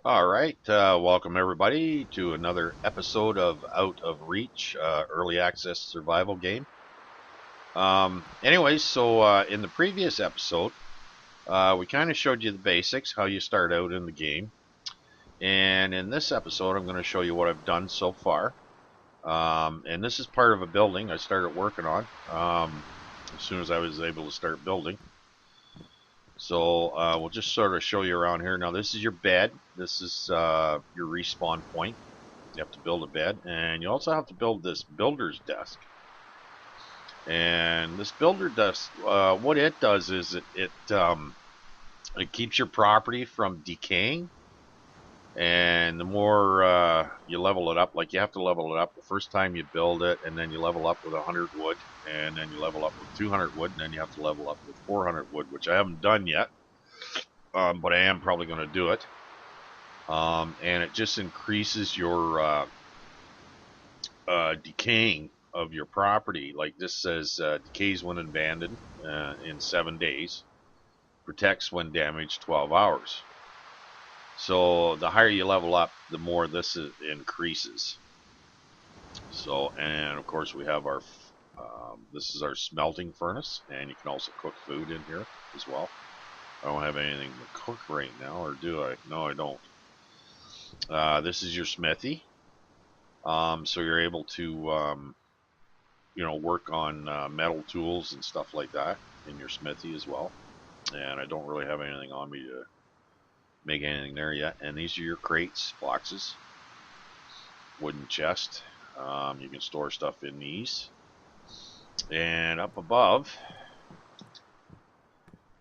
All right, welcome everybody to another episode of Out of Reach early access survival game. Anyways, in the previous episode, we kind of showed you the basics, how you start out in the game. And in this episode, I'm going to show you what I've done so far. And this is part of a building I started working on as soon as I was able to start building. So we'll just sort of show you around here. Now, this is your bed. This is your respawn point. You have to build a bed, and you also have to build this builder's desk. And this builder desk, what it does is it keeps your property from decaying. And the more you level it up, like you have to level it up the first time you build it, and then you level up with 100 wood, and then you level up with 200 wood, and then you have to level up with 400 wood, which I haven't done yet, but I am probably going to do it. And it just increases your decaying of your property. Like this says, decays when abandoned in 7 days, protects when damaged 12 hours. So the higher you level up, the more increases. So, and of course we have our, this is our smelting furnace, and you can also cook food in here as well. I don't have anything to cook right now, or do I? No, I don't. This is your smithy. So you're able to work on metal tools and stuff like that in your smithy as well. And I don't really have anything on me to make anything there yet. And these are your crates, boxes, wooden chest. You can store stuff in these. And up above,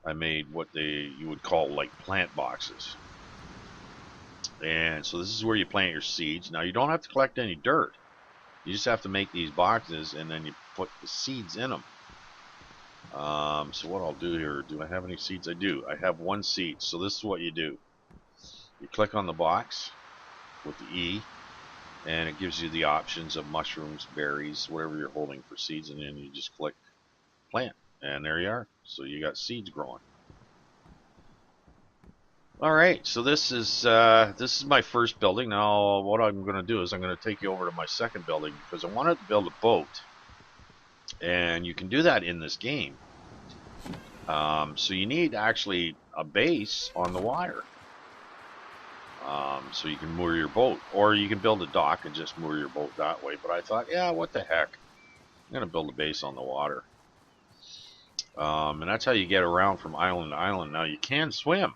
I made what you would call like plant boxes. And so this is where you plant your seeds. Now you don't have to collect any dirt. You just have to make these boxes, and then you put the seeds in them. So what I'll do here, do I have any seeds? I do. I have one seed. So this is what you do. You click on the box with the E, and it gives you the options of mushrooms, berries, whatever you're holding for seeds, and then you just click plant, and there you are. So you got seeds growing. All right, so this is my first building. Now what I'm going to do is I'm going to take you over to my second building because I wanted to build a boat, and you can do that in this game. So you need actually a base on the water. So you can moor your boat, or you can build a dock and just moor your boat that way. But I thought, yeah, what the heck? I'm gonna build a base on the water, and that's how you get around from island to island. Now you can swim,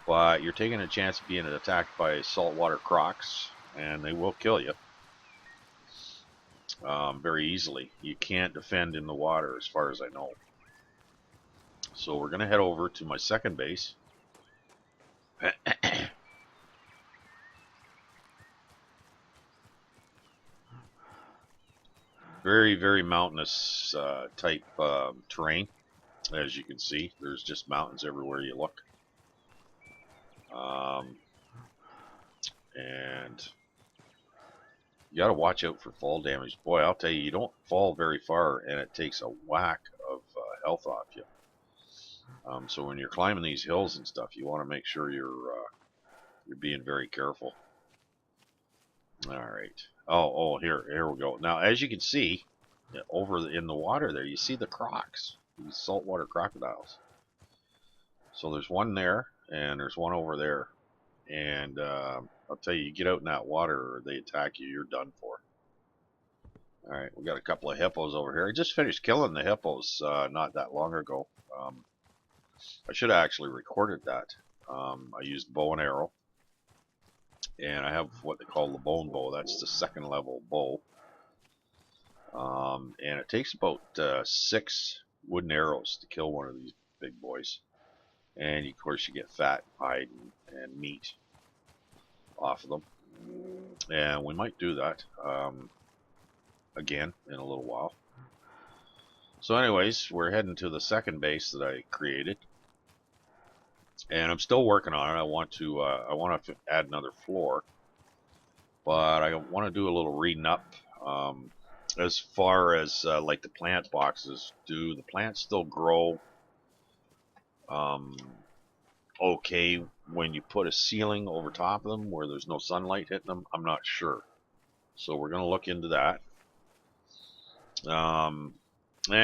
but you're taking a chance of being attacked by saltwater crocs, and they will kill you very easily. You can't defend in the water, as far as I know. So we're gonna head over to my second base. Very, very mountainous type terrain. As you can see, there's just mountains everywhere you look. Um, and you got to watch out for fall damage. Boy, I'll tell you, you don't fall very far, and it takes a whack of health off you. So when you're climbing these hills and stuff, you want to make sure you're being very careful. All right. Oh, here we go. Now, as you can see, over in the water there, you see the crocs, these saltwater crocodiles. So there's one there, and there's one over there. And I'll tell you, you get out in that water, or they attack you, you're done for. All right, we got a couple of hippos over here. I just finished killing the hippos not that long ago. I should have actually recorded that. I used bow and arrow, and I have what they call the bone bow. That's the second level bow. And it takes about 6 wooden arrows to kill one of these big boys. And of course, you get fat, hide, and meat off of them. And we might do that again in a little while. So anyways, we're heading to the second base that I created, and I'm still working on it. I want to add another floor, but I want to do a little reading up as far as like the plant boxes. Do the plants still grow okay when you put a ceiling over top of them where there's no sunlight hitting them. I'm not sure. So we're going to look into that. And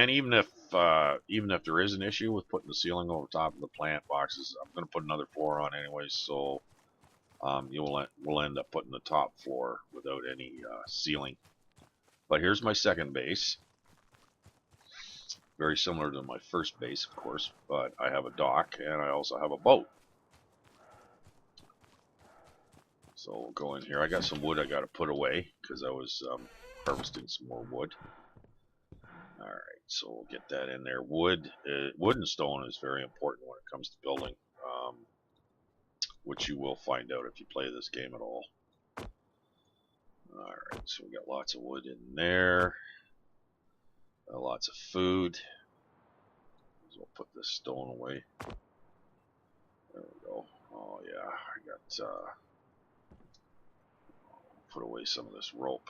even if there is an issue with putting the ceiling over top of the plant boxes, I'm going to put another floor on anyway, so we'll end up putting the top floor without any ceiling. But here's my second base. Very similar to my first base, of course, but I have a dock and I also have a boat. So we'll go in here. I got some wood I got to put away because I was harvesting some more wood. All right, so we'll get that in there. Wood and stone is very important when it comes to building, which you will find out if you play this game at all. All right, so we got lots of wood in there. Lots of food. So we'll put this stone away. There we go. Oh yeah, I got put away some of this rope.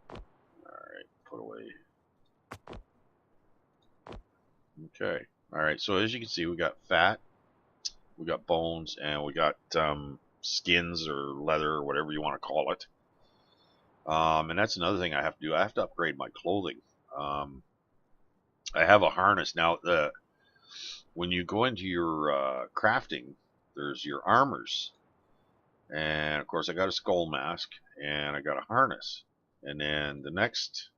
Alright, put away. Okay. Alright, so as you can see, we got fat, we got bones, and we got skins or leather or whatever you want to call it. And that's another thing I have to do. I have to upgrade my clothing. I have a harness. Now, when you go into your crafting, there's your armors. And of course I got a skull mask and I got a harness. And then the next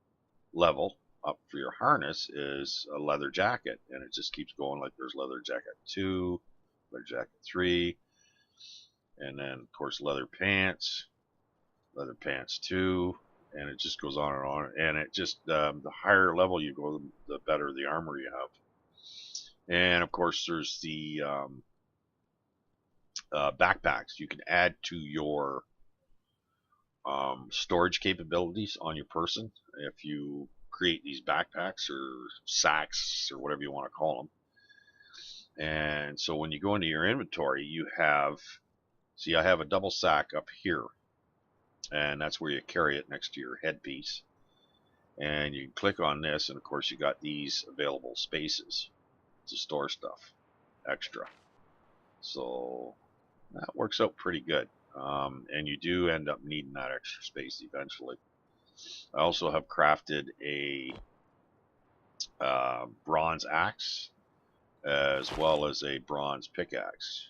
level up for your harness is a leather jacket, and it just keeps going. Like there's leather jacket 2, leather jacket 3, and then of course leather pants 2, and it just goes on and on. And it just the higher level you go, the better the armor you have. And of course there's the backpacks you can add to your storage capabilities on your person if you create these backpacks or sacks or whatever you want to call them. And so when you go into your inventory, you have, see, I have a double sack up here, and that's where you carry it next to your headpiece. And you can click on this, and of course you got these available spaces to store stuff extra. So that works out pretty good. And you do end up needing that extra space eventually. I also have crafted a bronze axe as well as a bronze pickaxe.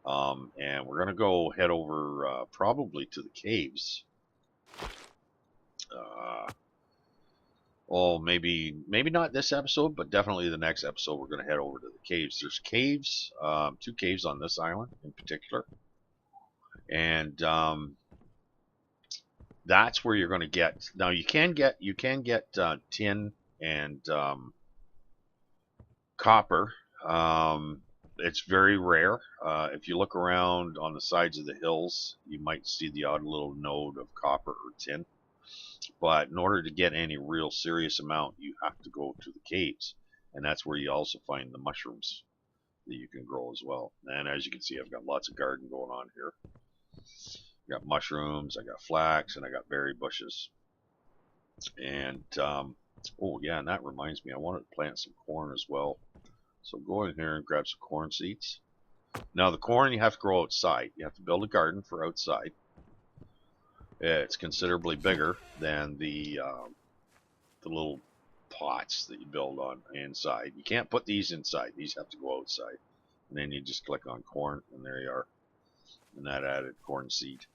And we're going to go head over probably to the caves. Well, maybe not this episode, but definitely the next episode we're going to head over to the caves. There's caves, 2 caves on this island in particular. And that's where you're going to get. Now you can get tin and copper. It's very rare. If you look around on the sides of the hills, you might see the odd little node of copper or tin. But in order to get any real serious amount, you have to go to the caves, and that's where you also find the mushrooms that you can grow as well. And as you can see, I've got lots of garden going on here. I got mushrooms, I got flax, and I got berry bushes. And oh yeah, and that reminds me, I wanted to plant some corn as well. So go in here and grab some corn seeds. Now the corn you have to grow outside. You have to build a garden for outside. It's considerably bigger than the little pots that you build on inside. You can't put these inside. These have to go outside. And then you just click on corn, and there you are. And that added corn seed.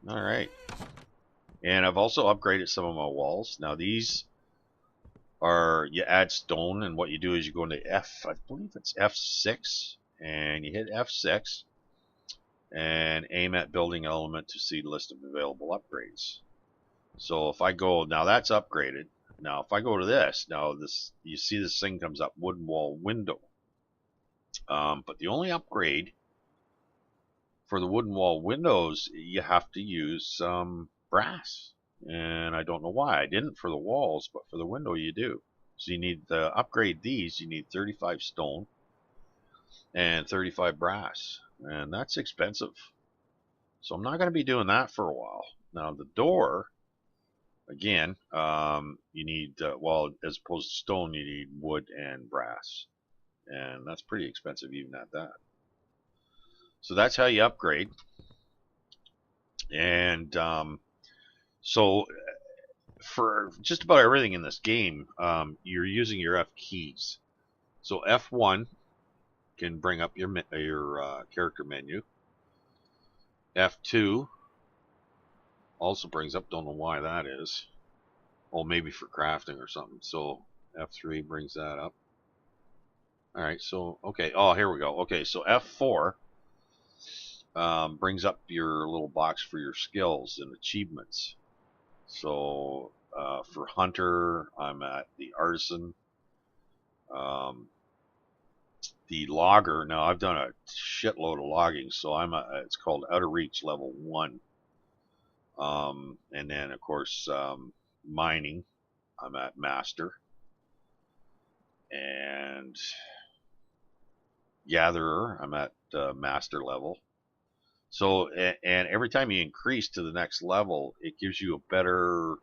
All right. And I've also upgraded some of my walls. Now these are, you add stone, and what you do is you go into I believe it's F6, and you hit F6 and aim at building element to see the list of available upgrades. So if I go, now that's upgraded. Now if I go to this, now this, you see this thing comes up, wooden wall window. But the only upgrade for the wooden wall windows, you have to use some brass. And I don't know why. I didn't for the walls, but for the window you do. So you need to upgrade these. You need 35 stone and 35 brass. And that's expensive. So I'm not going to be doing that for a while. Now the door, Again, you need, well, as opposed to stone, you need wood and brass. And that's pretty expensive even at that. So that's how you upgrade. And so for just about everything in this game, you're using your F keys. So F1 can bring up your character menu. F2 also brings up, don't know why that is. Well, maybe for crafting or something. So F3 brings that up. All right, so, okay. Oh, here we go. Okay, so F4 brings up your little box for your skills and achievements. So for Hunter, I'm at the Artisan. Um, the Logger, now I've done a shitload of logging, so it's called Outer Reach level 1. And then, of course, mining, I'm at Master. And Gatherer, I'm at Master level. So, and every time you increase to the next level, it gives you a better,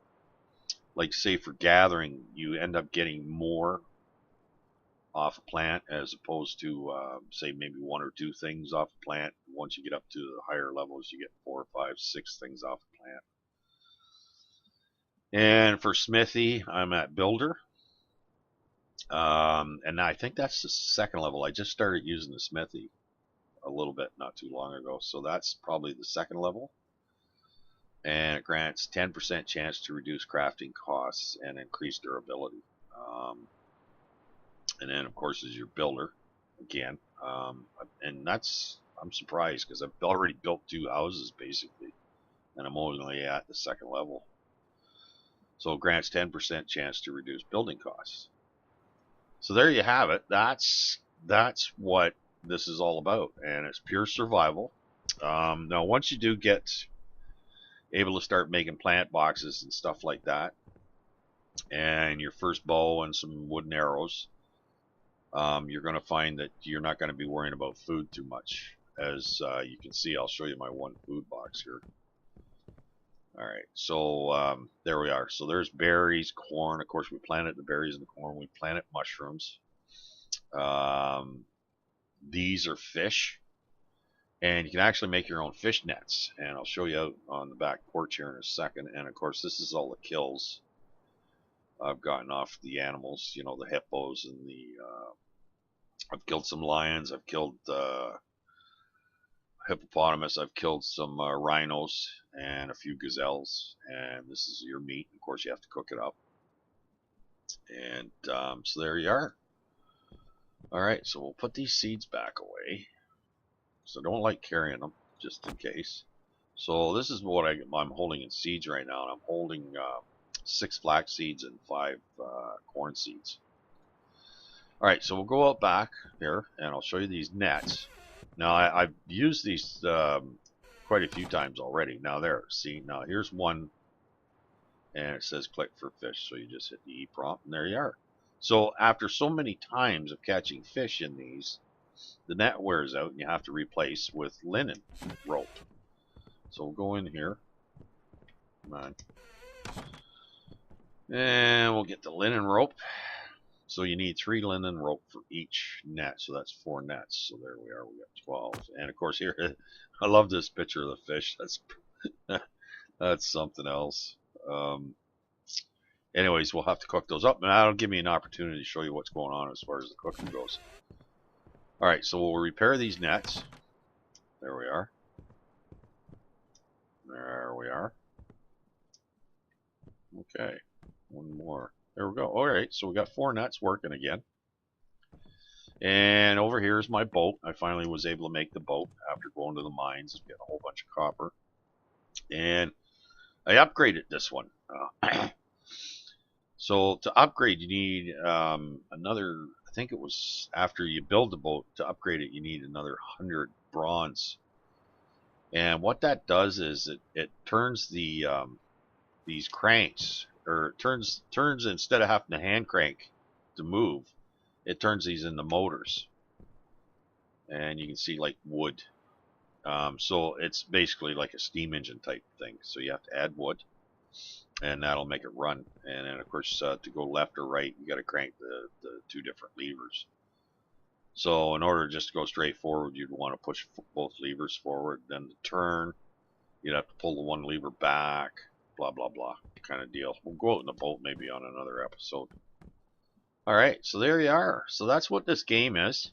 like, say for gathering, you end up getting more off a plant as opposed to, say, maybe one or two things off a plant. Once you get up to the higher levels, you get 4, 5, 6 things off a plant. And for Smithy, I'm at Builder. And I think that's the second level. I just started using the Smithy a little bit not too long ago, so that's probably the second level. And it grants 10% chance to reduce crafting costs and increase durability. And then, of course, is your builder again. And I'm surprised because I've already built 2 houses basically, and I'm only at the second level. So it grants 10% chance to reduce building costs. So there you have it. That's what this is all about, and it's pure survival. Now, once you do get able to start making plant boxes and stuff like that, and your first bow and some wooden arrows, you're going to find that you're not going to be worrying about food too much. As you can see, I'll show you my one food box here. All right, so there we are. So there's berries, corn. Of course, we planted the berries and the corn. We planted mushrooms. These are fish, and you can actually make your own fish nets. And I'll show you out on the back porch here in a second. And of course, this is all the kills I've gotten off the animals. You know, the hippos and the. I've killed some lions. I've killed hippopotamus. I've killed some rhinos and a few gazelles. And this is your meat. Of course, you have to cook it up. And so there you are. All right, so we'll put these seeds back away. So I don't like carrying them, just in case. So this is what I'm holding in seeds right now. And I'm holding 6 flax seeds and 5 corn seeds. All right, so we'll go out back here, and I'll show you these nets. Now, I've used these quite a few times already. Now, there, see, now here's one, and it says click for fish. So you just hit the E prompt, and there you are. So after so many times of catching fish in these, the net wears out, and you have to replace with linen rope. So we'll go in here. Come on. And we'll get the linen rope. So you need 3 linen rope for each net, so that's 4 nets. So there we are, we got 12. And of course here, I love this picture of the fish. That's something else. Anyways, we'll have to cook those up, and that'll give me an opportunity to show you what's going on as far as the cooking goes. All right, so we'll repair these nets. There we are. There we are. Okay, one more. There we go. All right, so we got 4 nets working again. And over here is my boat. I finally was able to make the boat after going to the mines and getting a whole bunch of copper. And I upgraded this one. So to upgrade, you need another, I think it was after you build the boat, to upgrade it, you need another 100 bronze. And what that does is it turns the these cranks, or turns instead of having to hand crank to move, it turns these into motors. And you can see like wood. So it's basically like a steam engine type thing. So you have to add wood. and that'll make it run. And then of course to go left or right, you got to crank the two different levers. So in order just to go straight forward, you'd want to push both levers forward. Then to turn, you'd have to pull the one lever back, blah blah blah kind of deal. We'll go out in the boat maybe on another episode. All right, so there you are. So that's what this game is.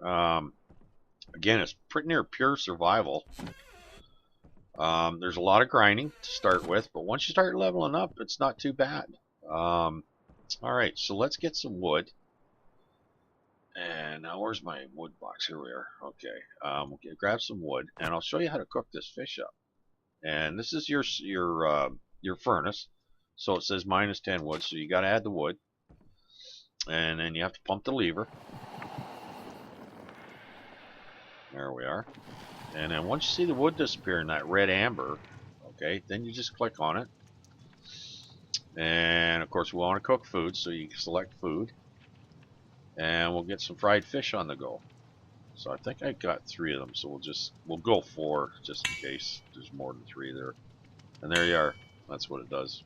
Again, it's pretty near pure survival. There's a lot of grinding to start with, but once you start leveling up, it's not too bad. All right, so let's get some wood. And now where's my wood box? Here we are. Okay, we'll grab some wood, and I'll show you how to cook this fish up. And this is your furnace. So it says -10 wood, so you got to add the wood, and then you have to pump the lever. There we are. And then once you see the wood disappear in that red amber, okay, then you just click on it. And of course we want to cook food, so you select food. And we'll get some fried fish on the go. So I think I got 3 of them, so we'll go 4 just in case there's more than 3 there. And there you are. That's what it does.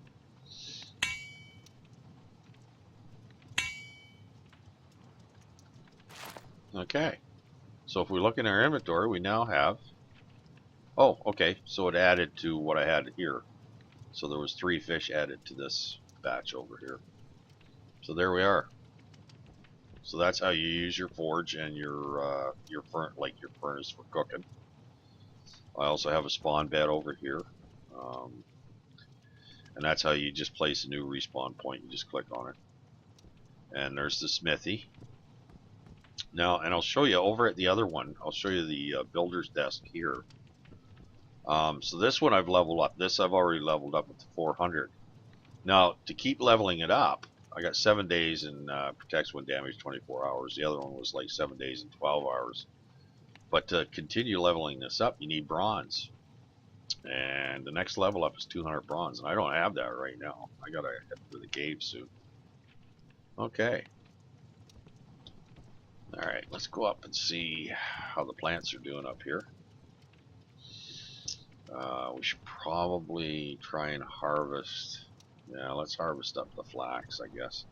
Okay. So if we look in our inventory, we now have... Oh, okay. So it added to what I had here. So there was 3 fish added to this batch over here. So there we are. So that's how you use your forge and your furnace for cooking. I also have a spawn bed over here, and that's how you just place a new respawn point. You just click on it, and there's the smithy. Now, and I'll show you over at the other one. I'll show you the builder's desk here. So this one I've leveled up. This I've already leveled up with the 400. Now to keep leveling it up, I got 7 days and protects when damaged 24 hours. The other one was like 7 days and 12 hours. But to continue leveling this up, you need bronze. And the next level up is 200 bronze. And I don't have that right now. I gotta head for the cave soon. Okay. Alright, let's go up and see how the plants are doing up here. We should probably try and harvest. Yeah, let's harvest up the flax, I guess.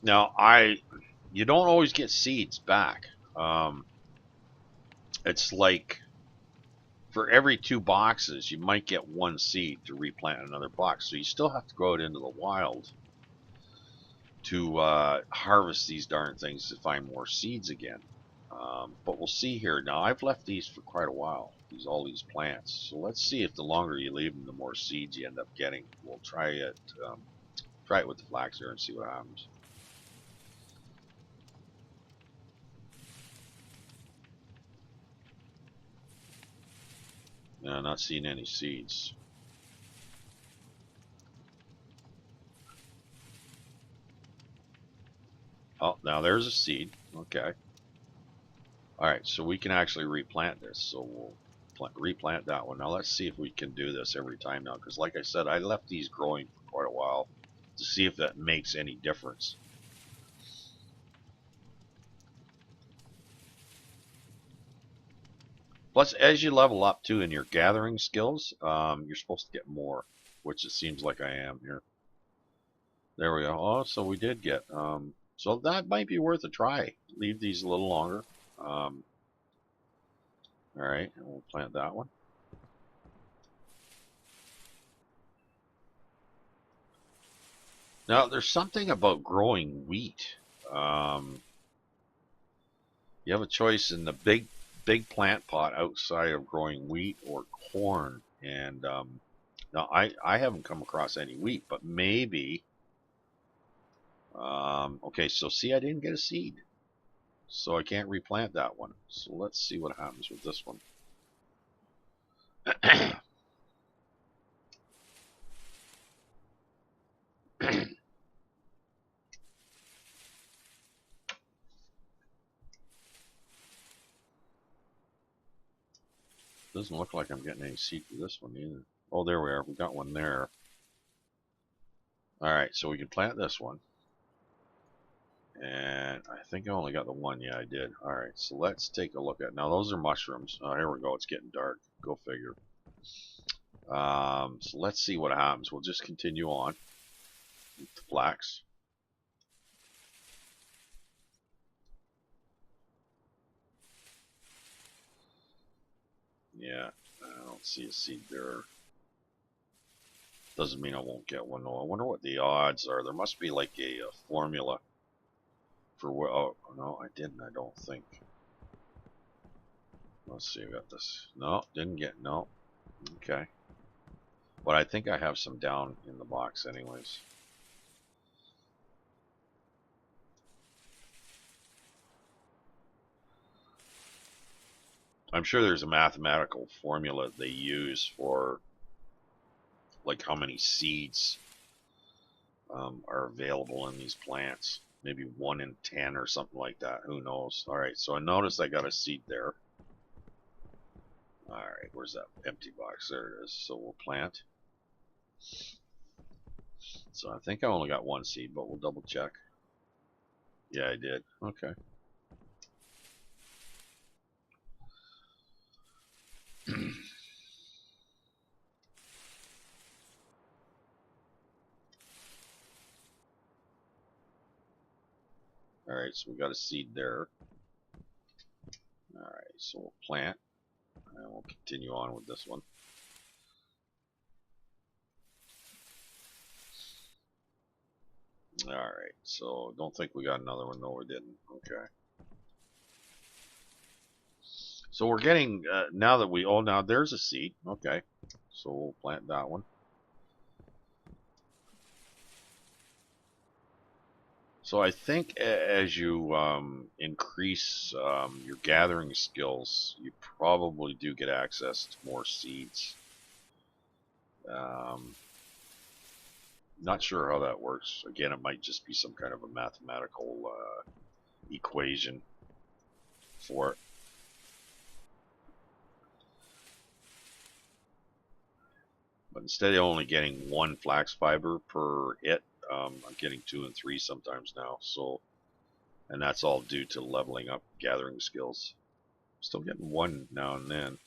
Now, you don't always get seeds back. It's like for every 2 boxes, you might get 1 seed to replant another box. So you still have to go out into the wild to harvest these darn things to find more seeds again. But we'll see here. Now, I've left these for quite a while, all these plants. So let's see if the longer you leave them, the more seeds you end up getting. We'll try it with the flax here and see what happens. No, not seeing any seeds. Oh, now there's a seed. Okay. Alright, so we can actually replant this. So we'll replant that one. Now let's see if we can do this every time now. Because like I said, I left these growing for quite a while to see if that makes any difference. Plus, as you level up too in your gathering skills, you're supposed to get more, which it seems like I am here. There we go. Oh, so we did get. So that might be worth a try. Leave these a little longer. All right, and we'll plant that one. Now, there's something about growing wheat. You have a choice in the big plant pot outside of growing wheat or corn. And now I haven't come across any wheat, but maybe. Okay, so see, I didn't get a seed, so I can't replant that one. So let's see what happens with this one. Doesn't look like I'm getting any seed for this one either. Oh, there we are. We got one there. All right, so we can plant this one. And I think I only got the one. Yeah, I did. All right, so let's take a look at. Now those are mushrooms. Oh, here we go. It's getting dark. Go figure. So let's see what happens. We'll just continue on with the flax. Yeah, I don't see a seed there. Doesn't mean I won't get one though. I wonder what the odds are. There must be like a formula for what. Oh no, I didn't. I don't think. Let's see. I got this. No, didn't get. No. Okay. But I think I have some down in the box, anyways. I'm sure there's a mathematical formula they use for like how many seeds are available in these plants. Maybe 1 in 10 or something like that. Who knows? All right, so I noticed I got a seed there. All right, where's that empty box? There it is. So we'll plant. So I think I only got 1 seed, but we'll double check. Yeah, I did. Okay. All right, so we got a seed there. All right, so we'll plant, and we'll continue on with this one. All right, so don't think we got another one. No, we didn't. Okay. So we're getting, now that we, oh, now there's a seed. Okay. So we'll plant that one. So I think as you increase your gathering skills, you probably do get access to more seeds. Not sure how that works. Again, it might just be some kind of a mathematical equation for it. But instead of only getting 1 flax fiber per hit, I'm getting 2 and 3 sometimes now. So, and that's all due to leveling up gathering skills. Still getting 1 now and then.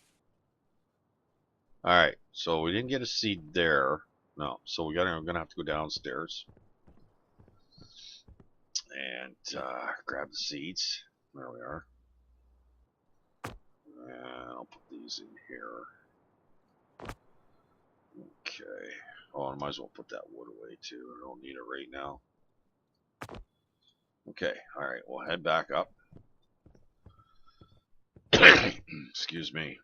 All right, so we didn't get a seed there. No, so we're gonna have to go downstairs and grab the seeds. There we are. And I'll put these in here. Okay. Oh, I might as well put that wood away too. I don't need it right now. Okay. All right. We'll head back up. Excuse me.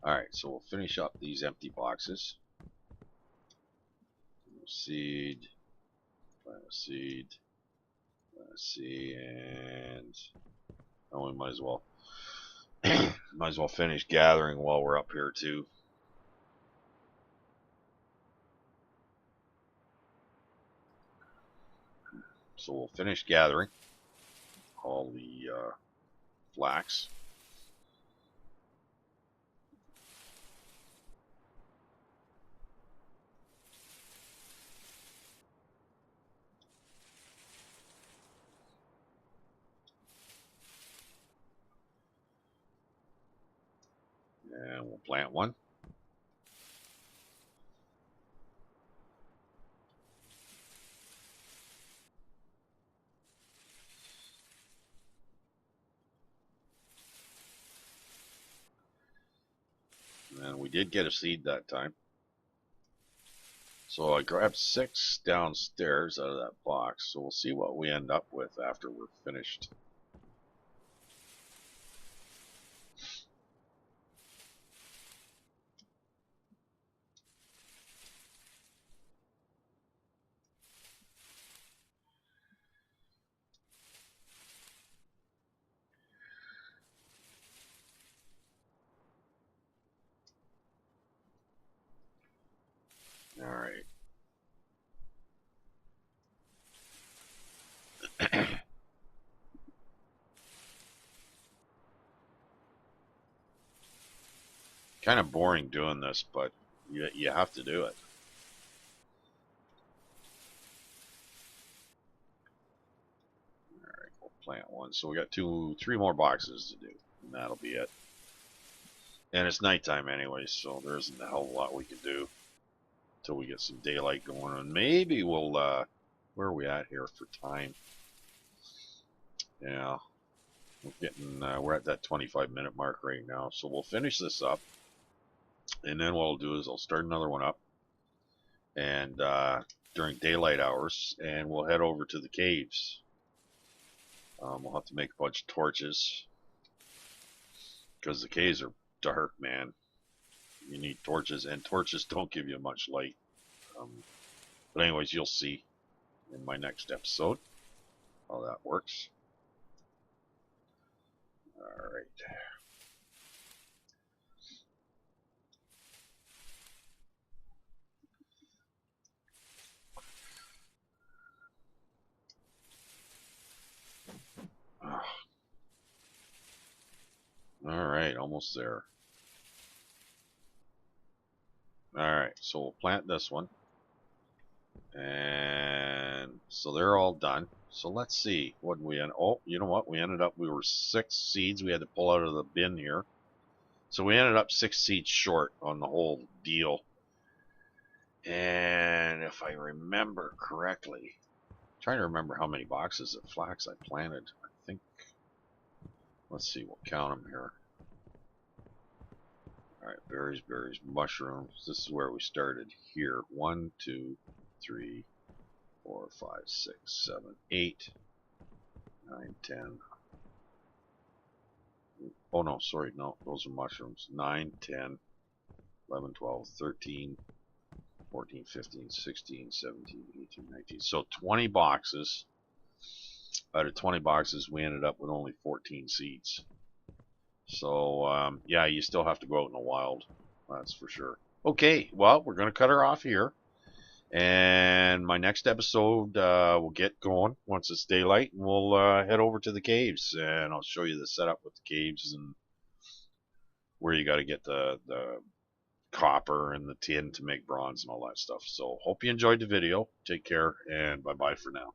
All right. So we'll finish up these empty boxes. Seed. Plant a seed. Plant a seed, and oh, we might as well. Might as well finish gathering while we're up here too. So we'll finish gathering all the flax. And we'll plant one. And we did get a seed that time. So I grabbed 6 downstairs out of that box. So we'll see what we end up with after we're finished. All right. Kind of boring doing this, but you have to do it. All right, we'll plant one. So we got 3 more boxes to do, and that'll be it. And it's nighttime anyway, so there isn't a hell of a lot we can do until we get some daylight going. And maybe we'll, where are we at here for time? Yeah, we're getting, we're at that 25-minute mark right now. So we'll finish this up. And then what I'll do is I'll start another one up. And during daylight hours. And we'll head over to the caves. We'll have to make a bunch of torches. Because the caves are dark, man. You need torches. And torches don't give you much light. But anyways, you'll see in my next episode how that works. Alright. Alright, almost there. Alright, so we'll plant this one. And so they're all done. So let's see what we end. Oh, you know what? We ended up, we were 6 seeds we had to pull out of the bin here. So we ended up 6 seeds short on the whole deal. And if I remember correctly, I'm trying to remember how many boxes of flax I planted. I think, let's see, we'll count them here. Alright, berries, berries, mushrooms. This is where we started here. 1, 2, 3, 4, 5, 6, 7, 8, 9, 10. Oh no, sorry, no, those are mushrooms. 9, 10, 11, 12, 13, 14, 15, 16, 17, 18, 19. So 20 boxes. Out of 20 boxes, we ended up with only 14 seeds. So, yeah, you still have to go out in the wild. That's for sure. Okay, well, we're going to cut her off here. And my next episode, we'll get going once it's daylight. And we'll head over to the caves. And I'll show you the setup with the caves and where you got to get the copper and the tin to make bronze and all that stuff. So, hope you enjoyed the video. Take care, and bye-bye for now.